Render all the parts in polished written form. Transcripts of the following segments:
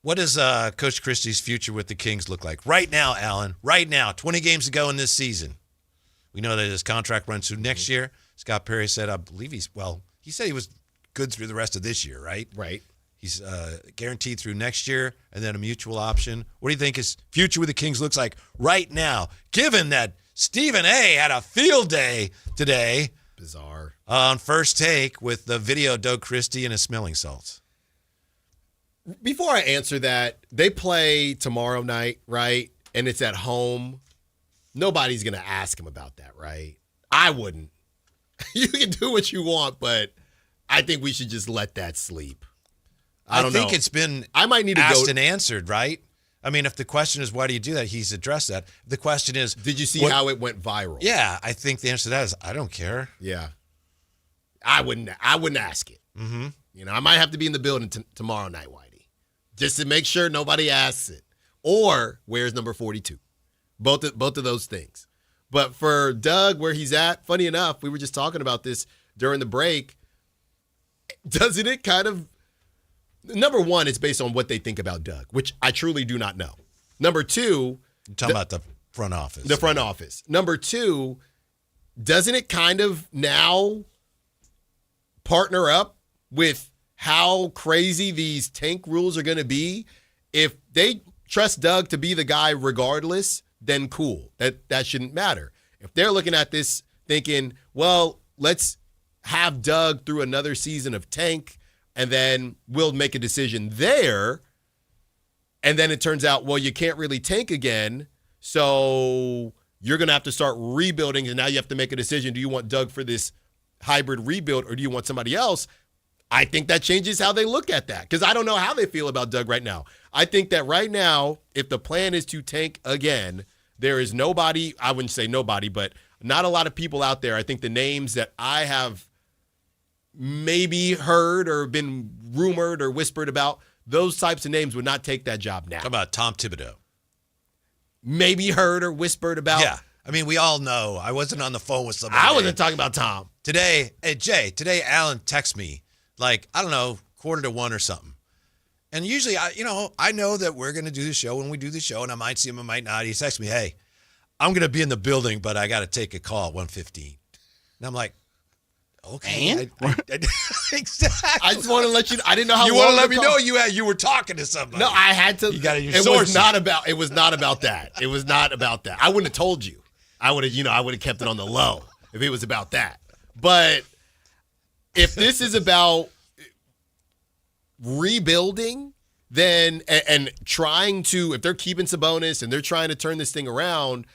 What does Coach Christie's future with the Kings look like right now, Alan? Right now, 20 games to go in this season. We know that his contract runs through next year. Scott Perry said, I believe he said he was good through the rest of this year, right? Right. He's guaranteed through next year and then a mutual option. What do you think his future with the Kings looks like right now, given that Stephen A. had a field day today? Bizarre. On First Take with the video of Doug Christie and his smelling salts. Before I answer that, they play tomorrow night, right? And it's at home. Nobody's going to ask him about that, right? I wouldn't. You can do what you want, but I think we should just let that sleep. I think it's been I might need to asked and answered, right? I mean, if the question is, why do you do that? He's addressed that. The question is, did you see how it went viral? Yeah, I think the answer to that is, I don't care. Yeah. I wouldn't ask it. Mm-hmm. You know, I might have to be in the building tomorrow night, Whitey, just to make sure nobody asks it. Or where's number 42? Both of those things. But for Doug, where he's at, funny enough, we were just talking about this during the break. Doesn't it kind of, number one, it's based on what they think about Doug, which I truly do not know. Number two, you're talking about the front office. The front office. Number two, doesn't it kind of now partner up with how crazy these tank rules are going to be? If they trust Doug to be the guy regardless, then cool. That shouldn't matter. If they're looking at this thinking, well, let's have Doug through another season of tank, and then we'll make a decision there, and then it turns out, well, you can't really tank again, so you're going to have to start rebuilding, and now you have to make a decision. Do you want Doug for this hybrid rebuild, or do you want somebody else? I think that changes how they look at that, because I don't know how they feel about Doug right now. I think that right now, if the plan is to tank again, there is nobody, I wouldn't say nobody, but not a lot of people out there. I think the names that I have maybe heard or been rumored or whispered about, those types of names would not take that job now. How about Tom Thibodeau? Maybe heard or whispered about. Yeah. I mean, we all know. I wasn't on the phone with somebody. I wasn't talking about Tom. Today, hey, Jay, Alan texts me, like, I don't know, 1:45 or something. And usually, I know that we're going to do the show when we do the show, and I might see him, I might not. He texts me, hey, I'm going to be in the building, but I got to take a call at 1:15. And I'm like, okay. Exactly. I just want to let you know. I didn't know how you long want to let me call. know you were talking to somebody. No, I had to. You got your it sources. It was not about that. It was not about that. I wouldn't have told you. I would have kept it on the low if it was about that. But if this is about rebuilding, then and trying to, if they're keeping Sabonis and they're trying to turn this thing around,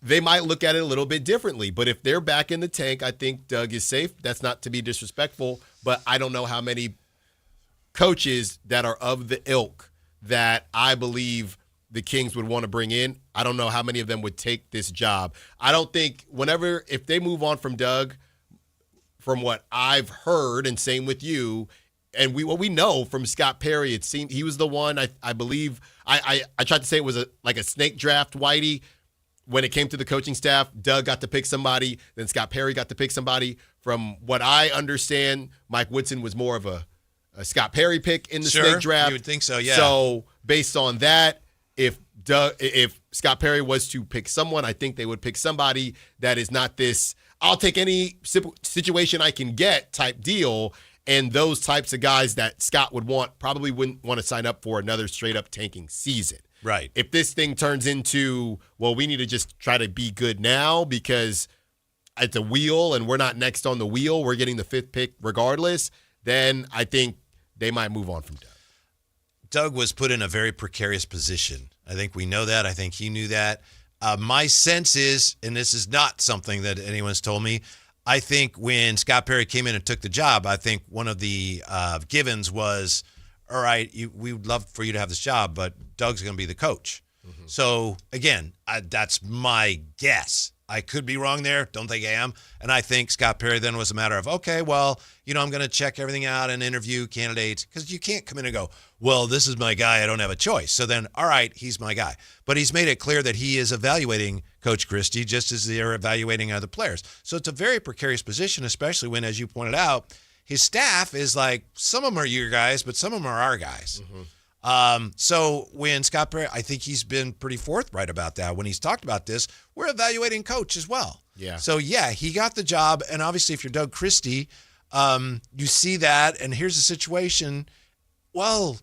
they might look at it a little bit differently. But if they're back in the tank, I think Doug is safe. That's not to be disrespectful, but I don't know how many coaches that are of the ilk that I believe the Kings would want to bring in. I don't know how many of them would take this job. I don't think if they move on from Doug, from what I've heard, and same with you, and what we know from Scott Perry, it seemed he was the one, I believe, I tried to say it was like a snake draft, Whitey. When it came to the coaching staff, Doug got to pick somebody, then Scott Perry got to pick somebody. From what I understand, Mike Woodson was more of a Scott Perry pick in the snake draft. You would think so, yeah. So based on that, if Scott Perry was to pick someone, I think they would pick somebody that is not this, I'll take any situation I can get type deal. And those types of guys that Scott would want probably wouldn't want to sign up for another straight-up tanking season. Right. If this thing turns into, well, we need to just try to be good now because it's a wheel and we're not next on the wheel, we're getting the 5th pick regardless, then I think they might move on from Doug. Doug was put in a very precarious position. I think we know that. I think he knew that. My sense is, and this is not something that anyone's told me, I think when Scott Perry came in and took the job, I think one of the givens was, all right, we would love for you to have this job, but Doug's going to be the coach. Mm-hmm. So, again, that's my guess. I could be wrong there. Don't think I am. And I think Scott Perry then was a matter of, okay, well, I'm going to check everything out and interview candidates because you can't come in and go, well, this is my guy. I don't have a choice. So then, all right, he's my guy. But he's made it clear that he is evaluating Coach Christie just as they're evaluating other players. So it's a very precarious position, especially when, as you pointed out, his staff is like, some of them are your guys, but some of them are our guys. So when Scott Perry, I think he's been pretty forthright about that. When he's talked about this, we're evaluating coach as well. Yeah. So, yeah, he got the job. And obviously, if you're Doug Christie, you see that. And here's the situation. Well,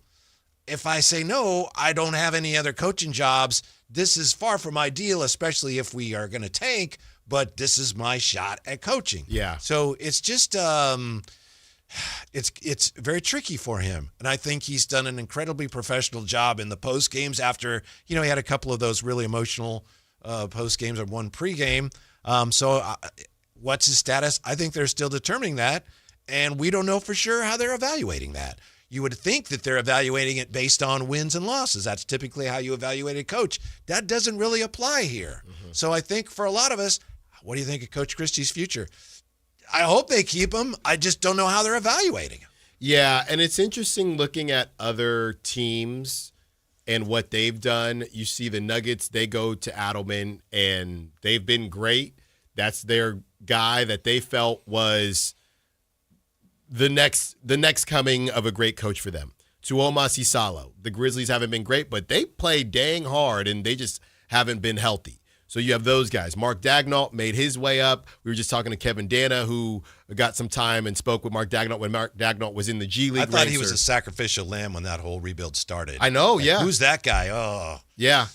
if I say no, I don't have any other coaching jobs. This is far from ideal, especially if we are going to tank. But this is my shot at coaching. Yeah. So it's just it's very tricky for him. And I think he's done an incredibly professional job in the post games after, he had a couple of those really emotional post games and one pregame. What's his status? I think they're still determining that. And we don't know for sure how they're evaluating that. You would think that they're evaluating it based on wins and losses. That's typically how you evaluate a coach. That doesn't really apply here. Mm-hmm. So I think for a lot of us, what do you think of Coach Christie's future? I hope they keep him. I just don't know how they're evaluating him. Yeah, and it's interesting looking at other teams and what they've done. You see the Nuggets, they go to Adelman, and they've been great. That's their guy that they felt was the next coming of a great coach for them. Tuomas Isalo. The Grizzlies haven't been great, but they play dang hard, and they just haven't been healthy. So you have those guys. Mark Daigneault made his way up. We were just talking to Kevin Dana, who got some time and spoke with Mark Daigneault when Mark Daigneault was in the G League. I thought he was a sacrificial lamb when that whole rebuild started. I know, yeah. Who's that guy? Oh. Yeah.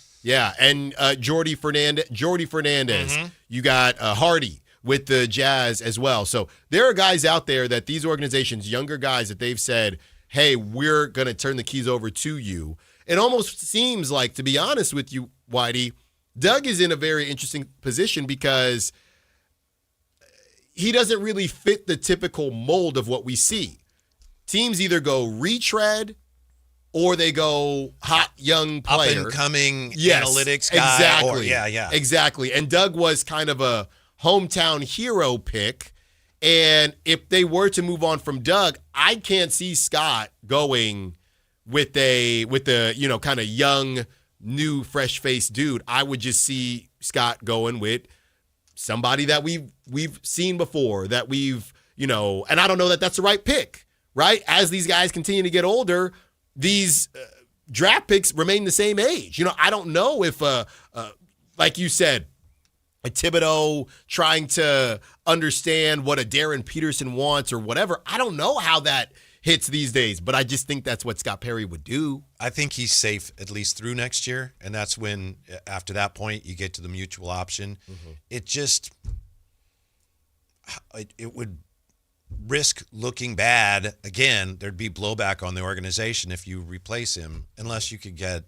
And Jordy Fernandez. Mm-hmm. You got Hardy with the Jazz as well. So there are guys out there that these organizations, younger guys, that they've said, hey, we're going to turn the keys over to you. It almost seems like, to be honest with you, Whitey, Doug is in a very interesting position because he doesn't really fit the typical mold of what we see. Teams either go retread or they go hot young player. Up and coming analytics guy. Exactly. Exactly. And Doug was kind of a hometown hero pick. And if they were to move on from Doug, I can't see Scott going with the kind of young, new, fresh-faced dude. I would just see Scott going with somebody that we've seen before, that we've, and I don't know that that's the right pick, right? As these guys continue to get older, these draft picks remain the same age. I don't know if, like you said, a Thibodeau trying to understand what a Darren Peterson wants or whatever. I don't know how that hits these days, but I just think that's what Scott Perry would do. I think he's safe at least through next year, and that's when, after that point, you get to the mutual option. Mm-hmm. It would risk looking bad. Again, there'd be blowback on the organization if you replace him, unless you could get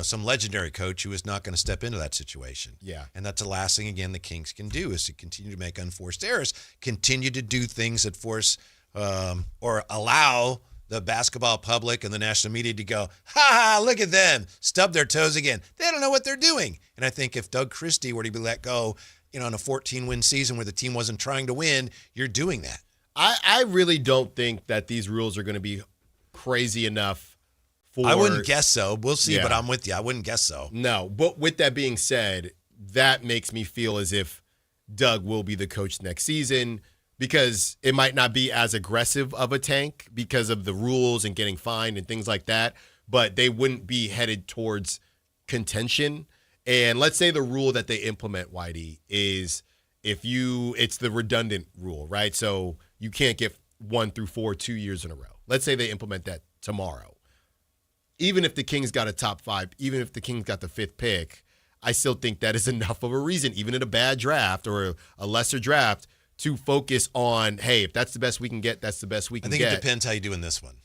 some legendary coach who is not going to step into that situation. Yeah. And that's the last thing, again, the Kings can do is to continue to make unforced errors, continue to do things that force or allow the basketball public and the national media to go, look at them, stub their toes again. They don't know what they're doing. And I think if Doug Christie were to be let go, in a 14-win season where the team wasn't trying to win, you're doing that. I really don't think that these rules are going to be crazy enough. I wouldn't guess so. We'll see, but I'm with you. I wouldn't guess so. No, but with that being said, that makes me feel as if Doug will be the coach next season because it might not be as aggressive of a tank because of the rules and getting fined and things like that, but they wouldn't be headed towards contention. And let's say the rule that they implement, Whitey, is it's the redundant rule, right? So you can't get 1 through 4 2 years in a row. Let's say they implement that tomorrow. Even if the Kings got a top 5, even if the Kings got the 5th pick, I still think that is enough of a reason, even in a bad draft or a lesser draft, to focus on, hey, if that's the best we can get, that's the best we can get. I think it depends how you do in this one.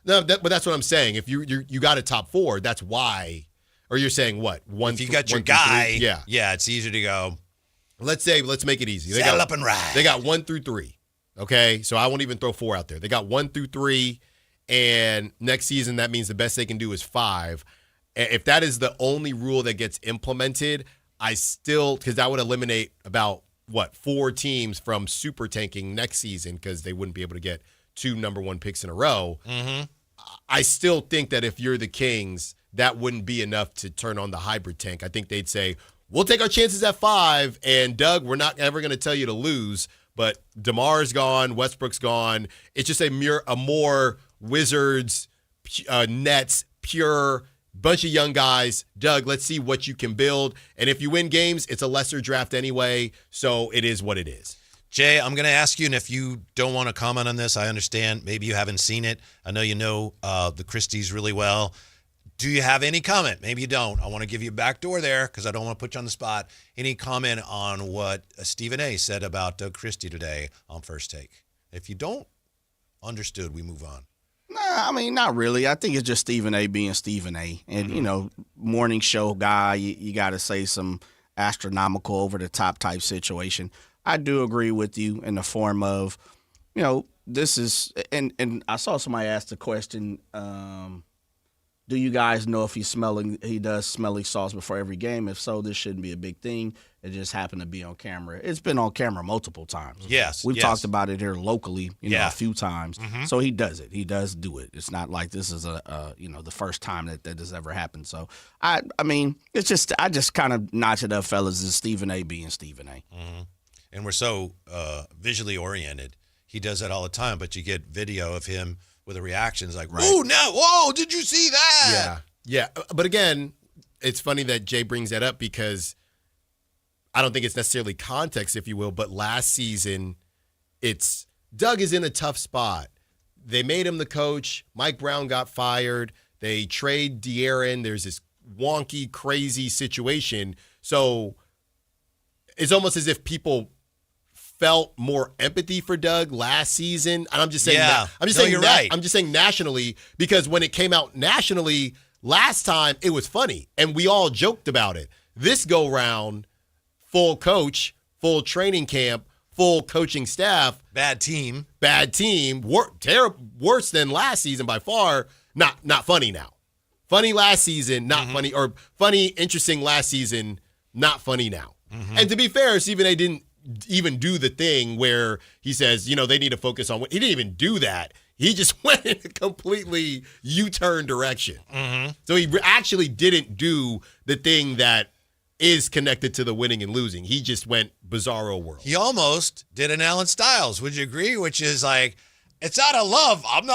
No, but that's what I'm saying. If you got a top 4, that's why. Or you're saying what? If you got your guy, yeah, it's easier to go. Let's make it easy. Saddle up and ride. They got 1 through 3. Okay, so I won't even throw 4 out there. They got 1 through 3. And next season, that means the best they can do is 5. If that is the only rule that gets implemented, because that would eliminate about, 4 teams from super tanking next season because they wouldn't be able to get 2 number 1 picks in a row. Mm-hmm. I still think that if you're the Kings, that wouldn't be enough to turn on the hybrid tank. I think they'd say, we'll take our chances at 5, and Doug, we're not ever going to tell you to lose, but DeMar's gone, Westbrook's gone. It's just a more Wizards, Nets, pure bunch of young guys. Doug, let's see what you can build. And if you win games, it's a lesser draft anyway, so it is what it is. Jay, I'm going to ask you, and if you don't want to comment on this, I understand. Maybe you haven't seen it. I know you know the Christies really well. Do you have any comment? Maybe you don't. I want to give you a back door there because I don't want to put you on the spot. Any comment on what Stephen A. said about Doug Christie today on First Take? If you don't, understood, we move on. Nah, I mean, not really. I think it's just Stephen A. being Stephen A. And, you know, morning show guy, you got to say some astronomical, over-the-top type situation. I do agree with you in the form of, you know, this is – and I saw somebody ask the question, do you guys know if he does smelly sauce before every game? If so, this shouldn't be a big thing. It just happened to be on camera. It's been on camera multiple times. Yes. We've talked about it here locally, a few times. Mm-hmm. So he does it. He does do it. It's not like this is the first time that has ever happened. So I mean, it's just I just kind of notch it up, fellas, as Stephen A. being Stephen A. Mm-hmm. And we're so visually oriented. He does that all the time, but you get video of him with the reactions like, "Oh, no, whoa, did you see that?" Yeah. But again, it's funny that Jay brings that up because I don't think it's necessarily context, if you will, but last season, it's Doug is in a tough spot. They made him the coach. Mike Brown got fired. They trade De'Aaron. There's this wonky, crazy situation. So it's almost as if people felt more empathy for Doug last season. And I'm just saying you're right. I'm just saying nationally, because when it came out nationally last time, it was funny. And we all joked about it. This go round, full coach, full training camp, full coaching staff. Bad team. Worse than last season by far. Not funny now. Funny last season, not funny. Or funny, interesting last season, not funny now. Mm-hmm. And to be fair, Stephen A. didn't even do the thing where he says, they need to focus on what he didn't even do that. He just went in a completely U-turn direction. Mm-hmm. So he actually didn't do the thing that is connected to the winning and losing. He just went bizarro world. He almost did an Alan Styles, would you agree? Which is like, it's out of love. I'm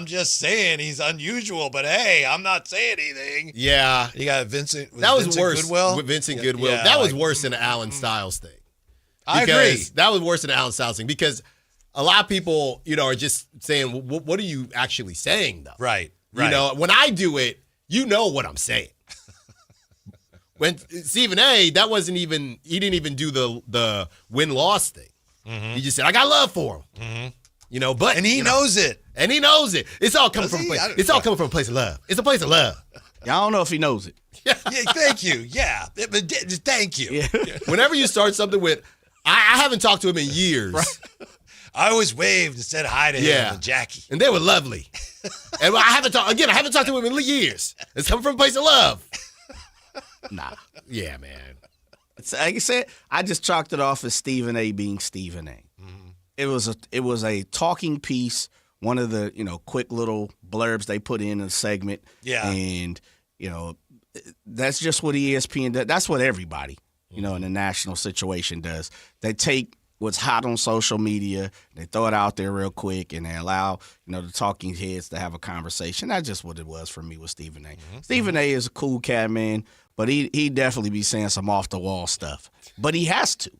just saying he's unusual, but hey, I'm not saying anything. Yeah. You got Vincent worse. Goodwill? With Vincent Goodwill. Yeah, that was worse than the Alan Styles thing. I agree. That was worse than the Alan Styles thing because a lot of people, are just saying, what are you actually saying, though? Right. When I do it, you know what I'm saying. When Stephen A., he didn't even do the win-loss thing. Mm-hmm. He just said, I got love for him. Mm-hmm. But he knows it. And he knows it. It's all coming from a place. It's all coming from a place of love. It's a place of love. Yeah, I don't know if he knows it. Yeah, thank you. Yeah, thank you. Yeah. Whenever you start something with, I haven't talked to him in years. Right. I always waved and said hi to him and Jackie. And they were lovely. And I haven't talked to him in years. It's coming from a place of love. Nah. Yeah, man. It's, like I said, I just chalked it off as Stephen A. being Stephen A. Mm-hmm. It was a talking piece, one of the, quick little blurbs they put in a segment. Yeah. And, that's just what ESPN does. That's what everybody, in the national situation does. They take what's hot on social media, they throw it out there real quick, and they allow, the talking heads to have a conversation. That's just what it was for me with Stephen A. Mm-hmm. Stephen A. is a cool cat, man, but he definitely be saying some off-the-wall stuff. But he has to.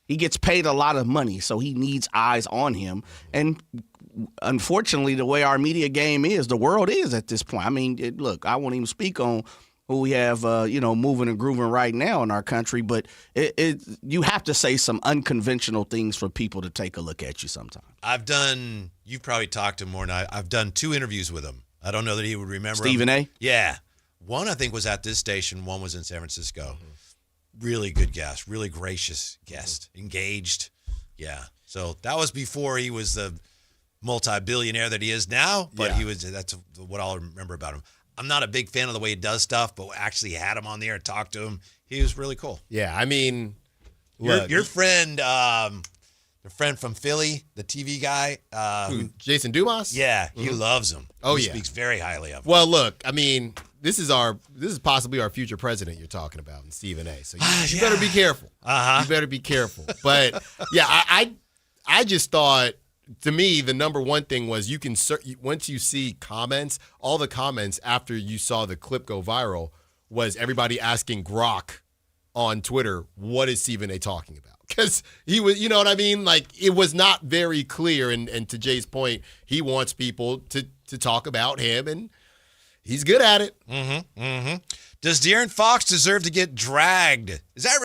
He gets paid a lot of money, so he needs eyes on him. And unfortunately, the way our media game is, the world is at this point. I mean, look, I won't even speak on who we have, moving and grooving right now in our country, but you have to say some unconventional things for people to take a look at you sometime. You've probably talked to him more than I've done 2 interviews with him. I don't know that he would remember Stephen him. A.? Yeah. One, I think, was at this station. One was in San Francisco. Mm-hmm. Really good guest. Really gracious guest. Mm-hmm. Engaged. Yeah. So that was before he was the multi-billionaire that he is now, but that's what I'll remember about him. I'm not a big fan of the way he does stuff, but actually had him on the air and talked to him. He was really cool. Yeah, I mean, your friend, the friend from Philly, the TV guy, Jason Dumas. Yeah, he loves him. Oh, he yeah, speaks very highly of him. Well, look, I mean, this is possibly our future president you're talking about, in Stephen A. So you better be careful. Uh-huh. You better be careful. But yeah, I just thought to me, the number one thing was once you see comments, all the comments after you saw the clip go viral was everybody asking Grok on Twitter, what is Stephen A talking about? Because he was, you know what I mean? Like, it was not very clear. And to Jay's point, he wants people to talk about him, and he's good at it. Does De'Aaron Fox deserve to get dragged? Is that